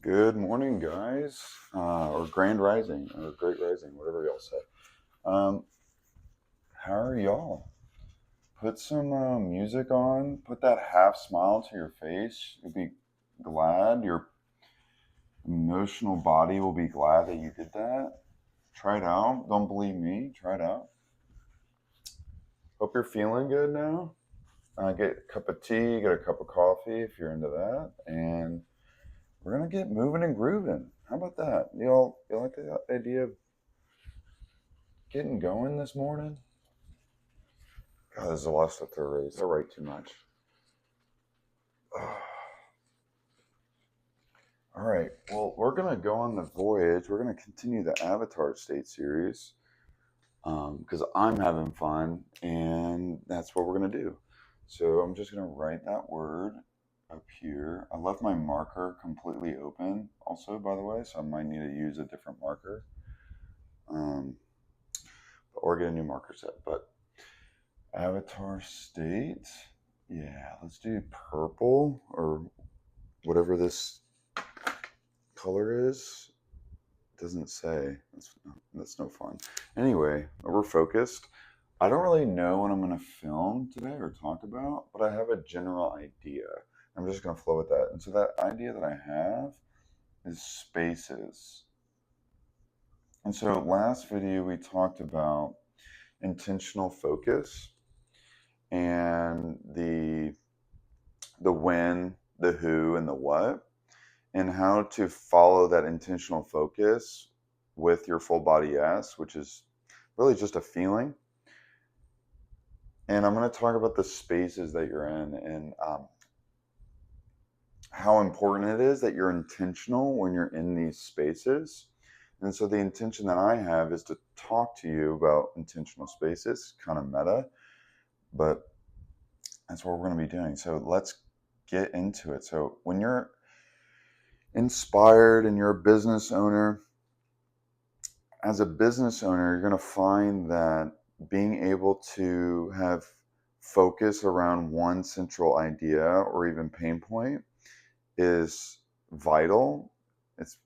Good morning, guys, or Grand Rising, or Great Rising, whatever y'all say. Um, how are y'all? Put some music on. Put that half smile to your face. You'll be glad. Your emotional body will be glad that you did that. Try it out. Don't believe me. Try it out. Hope you're feeling good now. Get a cup of tea. Get a cup of coffee if you're into that, and we're gonna get moving and grooving. How about that? You like the idea of getting going this morning? God, there's a lot of stuff to erase. I write too much. All right. Well, we're going to go on the voyage. We're going to continue the Avatar State series because I'm having fun, and that's what we're going to do. So I'm just going to write that word up here. I left my marker completely open also, by the way, so I might need to use a different marker or get a new marker set. But Avatar State, yeah, let's do purple or whatever this color is. It doesn't say. That's no fun. Anyway, we're focused. I don't really know what I'm going to film today or talk about, but I have a general idea. I'm just going to flow with that. And so that idea that I have is spaces. And so last video we talked about intentional focus and the when, the who, and the what, and how to follow that intentional focus with your full body yes, which is really just a feeling. And I'm going to talk about the spaces that you're in and how important it is that you're intentional when you're in these spaces. And so the intention that I have is to talk to you about intentional spaces, kind of meta, but that's what we're going to be doing. So let's get into it. So when you're inspired and you're a business owner, as a business owner, you're going to find that being able to have focus around one central idea or even pain point is vital. It's,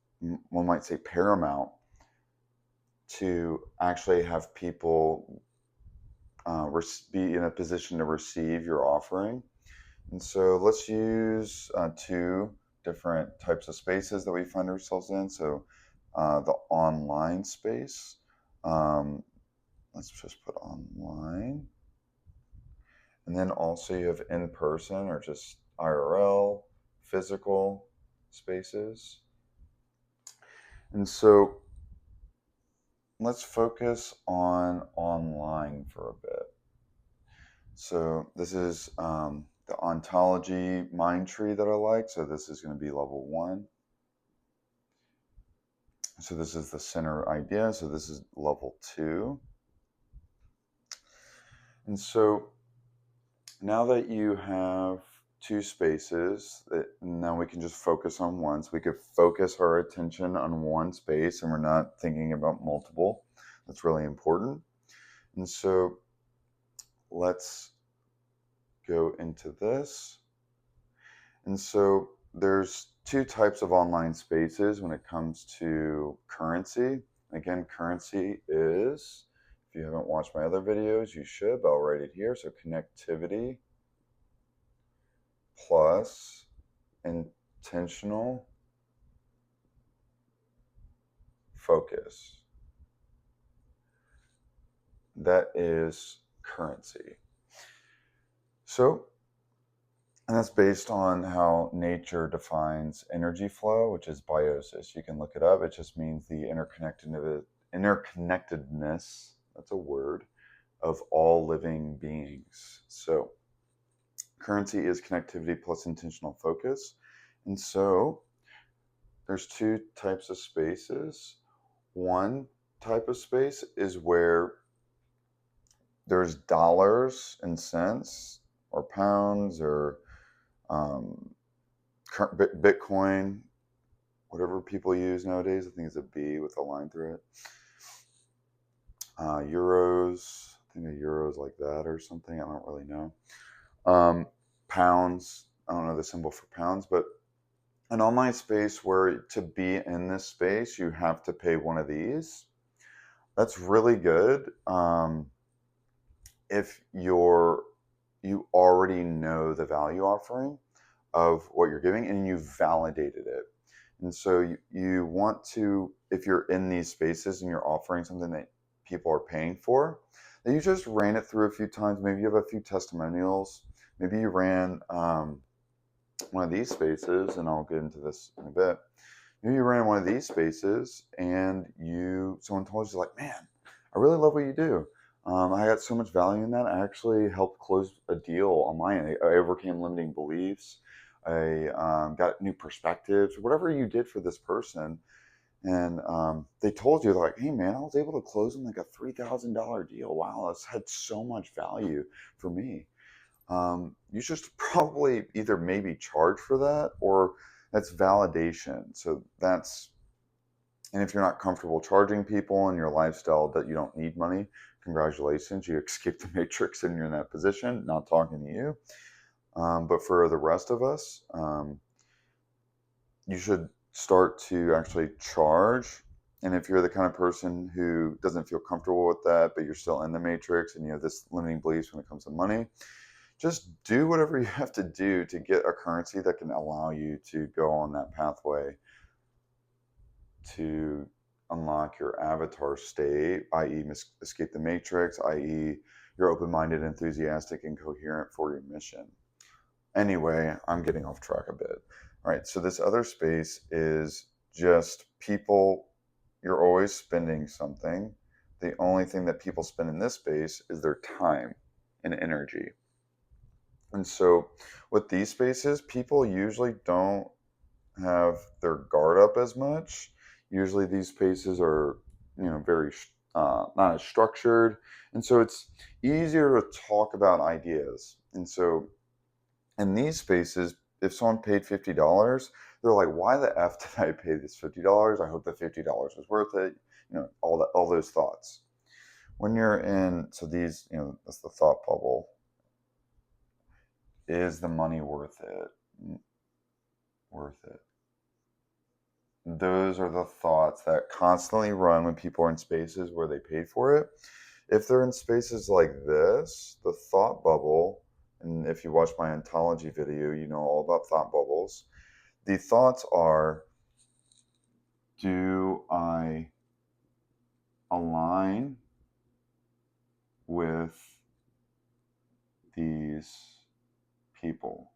one might say, paramount to actually have people be in a position to receive your offering. And so let's use two different types of spaces that we find ourselves in. So the online space. Let's just put online. And then also you have in person or just IRL, physical spaces. And so let's focus on online for a bit. So this is the ontology mind tree that I like. So this is going to be level 1. So this is the center idea. So this is level 2. And so now that you have two spaces, now we can just focus on one. So we could focus our attention on one space and we're not thinking about multiple. That's really important. And so let's go into this. And so there's two types of online spaces when it comes to currency. Again, currency is, if you haven't watched my other videos, you should, but I'll write it here. So connectivity plus intentional focus. That is currency. So, and that's based on how nature defines energy flow, which is biosis. You can look it up. It just means the interconnectedness, that's a word, of all living beings. So currency is connectivity plus intentional focus. And so there's two types of spaces. One type of space is where there's dollars and cents or pounds or Bitcoin, whatever people use nowadays. I think it's a B with a line through it. Euros, I think a euro is like that or something. I don't really know. Pounds, I don't know the symbol for pounds, but an online space where to be in this space, you have to pay one of these. That's really good. If you already know the value offering of what you're giving and you validated it. And so you want to, if you're in these spaces and you're offering something that people are paying for, that you just ran it through a few times. Maybe you have a few testimonials. Maybe you ran one of these spaces, and I'll get into this in a bit. Maybe you ran one of these spaces and someone told you like, man, I really love what you do. I got so much value in that. I actually helped close a deal on my end. I overcame limiting beliefs. I got new perspectives, whatever you did for this person. And they told you, they're like, hey, man, I was able to close on like a $3,000 deal. Wow, that's had so much value for me. You should probably either maybe charge for that, or that's validation. So and if you're not comfortable charging people in your lifestyle that you don't need money, congratulations, you escaped the matrix and you're in that position. Not talking to you. But for the rest of us, you should start to actually charge. And if you're the kind of person who doesn't feel comfortable with that, but you're still in the matrix and you have this limiting beliefs when it comes to money, just do whatever you have to do to get a currency that can allow you to go on that pathway to unlock your avatar state, i.e., escape the matrix, i.e., you're open minded, enthusiastic, and coherent for your mission. Anyway, I'm getting off track a bit. All right, so this other space is just people, you're always spending something. The only thing that people spend in this space is their time and energy. And so with these spaces, people usually don't have their guard up as much. Usually these spaces are, very not as structured. And so it's easier to talk about ideas. And so in these spaces, if someone paid $50, they're like, why the F did I pay this $50? I hope the $50 was worth it. All those thoughts. When you're in, so these, that's the thought bubble. Is the money worth it? Worth it. Those are the thoughts that constantly run when people are in spaces where they paid for it. If they're in spaces like this, the thought bubble, and if you watch my ontology video, you know all about thought bubbles. The thoughts are, do I align with these people?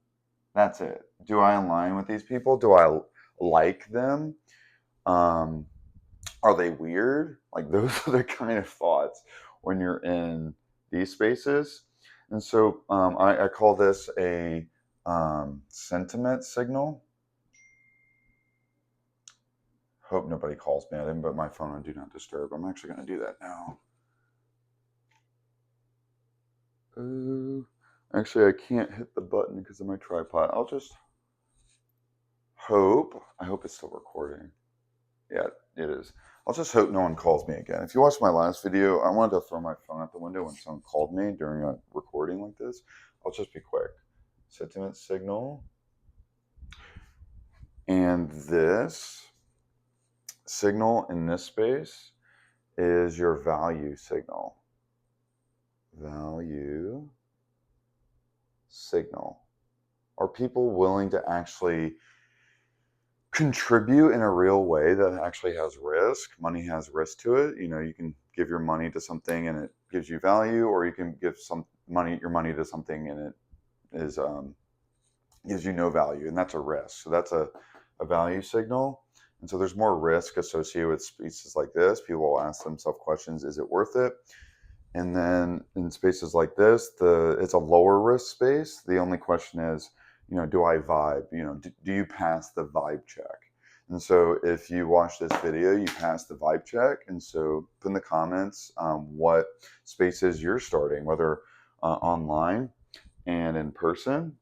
That's it. Do I align with these people? Do I like them? Are they weird? Like those are the kind of thoughts when you're in these spaces. And so I call this a sentiment signal. Hope nobody calls me. I didn't put my phone on do not disturb. I'm actually going to do that now. Actually, I can't hit the button because of my tripod. I'll just hope. I hope it's still recording. Yeah, it is. I'll just hope no one calls me again. If you watched my last video, I wanted to throw my phone out the window when someone called me during a recording like this. I'll just be quick. Sentiment signal. And this signal in this space is your value signal. Value signal. Are people willing to actually contribute in a real way that actually has risk? Money has risk to it. You can give your money to something and it gives you value, or you can give your money to something and it is gives you no value, and that's a risk. So that's a value signal. And so there's more risk associated with spaces like this. People will ask themselves questions: is it worth it? And then in spaces like this, it's a lower risk space. The only question is, do I vibe? Do you pass the vibe check? And so if you watch this video, you pass the vibe check. And so put in the comments what spaces you're starting, whether online and in person,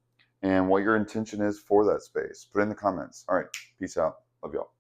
and what your intention is for that space. Put it in the comments. All right, peace out. Love y'all.